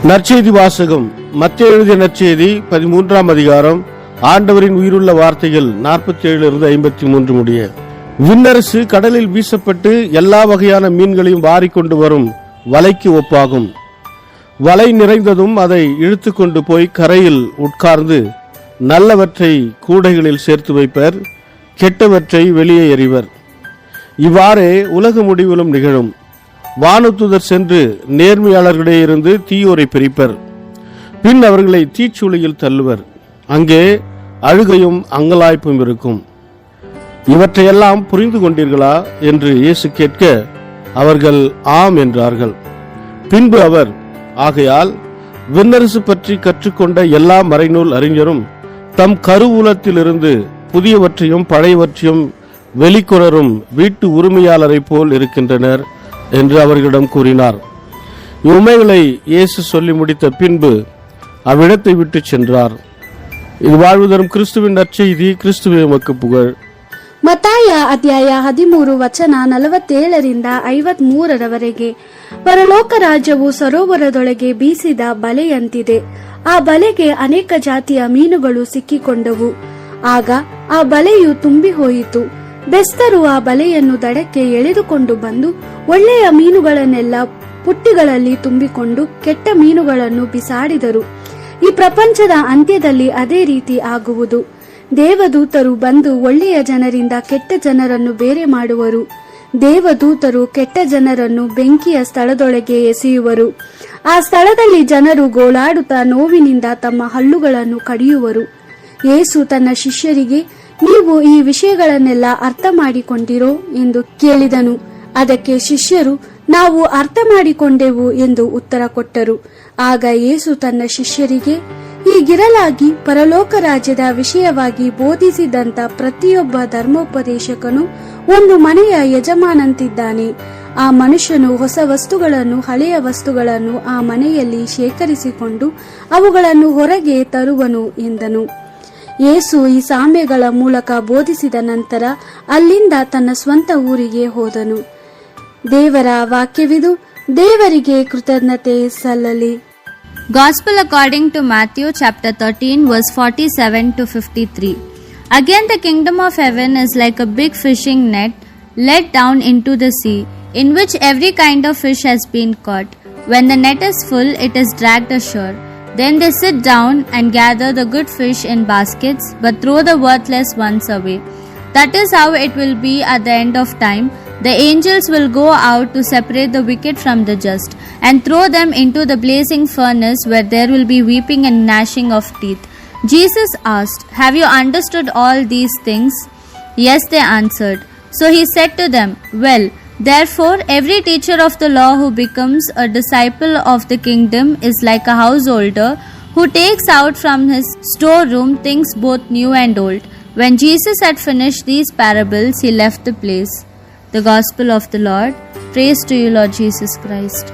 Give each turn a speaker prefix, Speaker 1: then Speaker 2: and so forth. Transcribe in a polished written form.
Speaker 1: நற்செய்தி வாசகம். மத்தேயு எழுதிய நற்செய்தி 13ஆம் அதிகாரம். ஆண்டவரின் உயிருள்ள வார்த்தைகள் 47-53 முடிய. விண்ணரசு கடலில் வீசப்பட்டு எல்லா வகையான மீன்களையும் வாரிக்கொண்டு வரும் வலைக்கு ஒப்பாகும். வலை நிறைந்ததும் அதை இழுத்து கொண்டு போய் கரையில் உட்கார்ந்து நல்லவற்றை கூடைகளில் சேர்த்து வைப்பர், கெட்டவற்றை வெளியே எறிவர். இவ்வாறே உலக முடிவிலும் நிகழும். வானதூதர் சென்று நேர்மையாளர்களிடையே இருந்து தீயோரை பிரிப்பர். பின் அவர்களை தீச்சூளையில் தள்ளுவர். அங்கே அழுகையும் அங்கலாய்ப்பும் இருக்கும். இவற்றையெல்லாம் புரிந்து கொண்டீர்களா என்று இயேசு கேட்க அவர்கள் ஆம் என்றார்கள். பின்பு அவர், ஆகையால் விண்ணரசு பற்றி கற்றுக்கொண்ட எல்லா மறைநூல் அறிஞரும் தம் கருவூலத்திலிருந்து புதியவற்றையும் பழையவற்றையும் வெளிக்கொணரும் வீட்டு உரிமையாளரை போல் இருக்கின்றனர் என்று அவர்களிடம் கூறினார். இவ்வுண்மைகளை இயேசு சொல்லி முடித்த பின்பு அவ்விடத்தை விட்டு சென்றார். இது வாழ்வு தரும் கிறிஸ்துவின் நற்செய்தி. கிறிஸ்துவே உமக்கு புகழ்.
Speaker 2: ಮತ್ತಾಯ ಅಧ್ಯಾಯ 13 ವಚನ 47-53 ಪರಲೋಕ ರಾಜ್ಯವು ಸರೋವರದೊಳಗೆ ಬೀಸಿದ ಬಲೆಯಂತಿದೆ. ಆ ಬಲೆಗೆ ಅನೇಕ ಜಾತಿಯ ಮೀನುಗಳು ಸಿಕ್ಕಿಕೊಂಡವು. ಆಗ ಆ ಬಲೆಯು ತುಂಬಿ ಹೋಯಿತು. ಬೆಸ್ತರು ಆ ಬಲೆಯನ್ನು ದಡಕ್ಕೆ ಎಳೆದುಕೊಂಡು ಬಂದು ಒಳ್ಳೆಯ ಮೀನುಗಳನ್ನೆಲ್ಲ ಪುಟ್ಟಿಗಳಲ್ಲಿ ತುಂಬಿಕೊಂಡು ಕೆಟ್ಟ ಮೀನುಗಳನ್ನು ಬಿಸಾಡಿದರು. ಈ ಪ್ರಪಂಚದ ಅಂತ್ಯದಲ್ಲಿ ಅದೇ ರೀತಿ ಆಗುವುದು. ದೇವದೂತರು ಬಂದು ಒಳ್ಳೆಯ ಜನರಿಂದ ಕೆಟ್ಟ ಜನರನ್ನು ಬೇರೆ ಮಾಡುವರು. ದೇವದೂತರು ಕೆಟ್ಟ ಜನರನ್ನು ಬೆಂಕಿಯ ಸ್ಥಳದೊಳಗೆ ಎಸೆಯುವರು. ಆ ಸ್ಥಳದಲ್ಲಿ ಜನರು ಗೋಳಾಡುತ್ತಾ ನೋವಿನಿಂದ ತಮ್ಮ ಹಲ್ಲುಗಳನ್ನು ಕಡಿಯುವರು. ಯೇಸು ತನ್ನ ಶಿಷ್ಯರಿಗೆ, ನೀವು ಈ ವಿಷಯಗಳನ್ನೆಲ್ಲ ಅರ್ಥ ಮಾಡಿಕೊಂಡಿರೋ ಎಂದು ಕೇಳಿದನು. ಅದಕ್ಕೆ ಶಿಷ್ಯರು, ನಾವು ಅರ್ಥ ಮಾಡಿಕೊಂಡೆವು ಎಂದು ಉತ್ತರ ಕೊಟ್ಟರು. ಆಗ ಯೇಸು ತನ್ನ ಶಿಷ್ಯರಿಗೆ, ಹೀಗಿರಲಾಗಿ ಪರಲೋಕ ರಾಜ್ಯದ ವಿಷಯವಾಗಿ ಬೋಧಿಸಿದಂತ ಪ್ರತಿಯೊಬ್ಬ ಧರ್ಮೋಪದೇಶಕನು ಒಂದು ಮನೆಯ ಯಜಮಾನಂತಿದ್ದಾನೆ. ಆ ಮನುಷ್ಯನು ಹೊಸ ವಸ್ತುಗಳನ್ನು ಹಳೆಯ ವಸ್ತುಗಳನ್ನು ಆ ಮನೆಯಲ್ಲಿ ಶೇಖರಿಸಿಕೊಂಡು ಅವುಗಳನ್ನು ಹೊರಗೆ ತರುವನು ಎಂದನು. ಯೇಸು ಈ ಸಾಮ್ಯಗಳ ಮೂಲಕ ಬೋಧಿಸಿದ ನಂತರ ಅಲ್ಲಿಂದ ತನ್ನ ಸ್ವಂತ ಊರಿಗೆ ಹೋದನು. ದೇವರ ವಾಕ್ಯವಿದು. ದೇವರಿಗೆ ಕೃತಜ್ಞತೆ ಸಲ್ಲಲಿ.
Speaker 3: Gospel according to Matthew chapter 13 verse 47-53. Again the kingdom of heaven is like a big fishing net let down into the sea, in which every kind of fish has been caught. When the net is full, it is dragged ashore. Then they sit down and gather the good fish in baskets, but throw the worthless ones away. That is how it will be at the end of time. The angels will go out to separate the wicked from the just, and throw them into the blazing furnace, where there will be weeping and gnashing of teeth. Jesus asked, "Have you understood all these things?" Yes, they answered. So he said to them, "Well, therefore every teacher of the law who becomes a disciple of the kingdom is like a householder who takes out from his storeroom things both new and old." When Jesus had finished these parables, he left the place. The Gospel of the Lord. Praise to you, Lord Jesus Christ.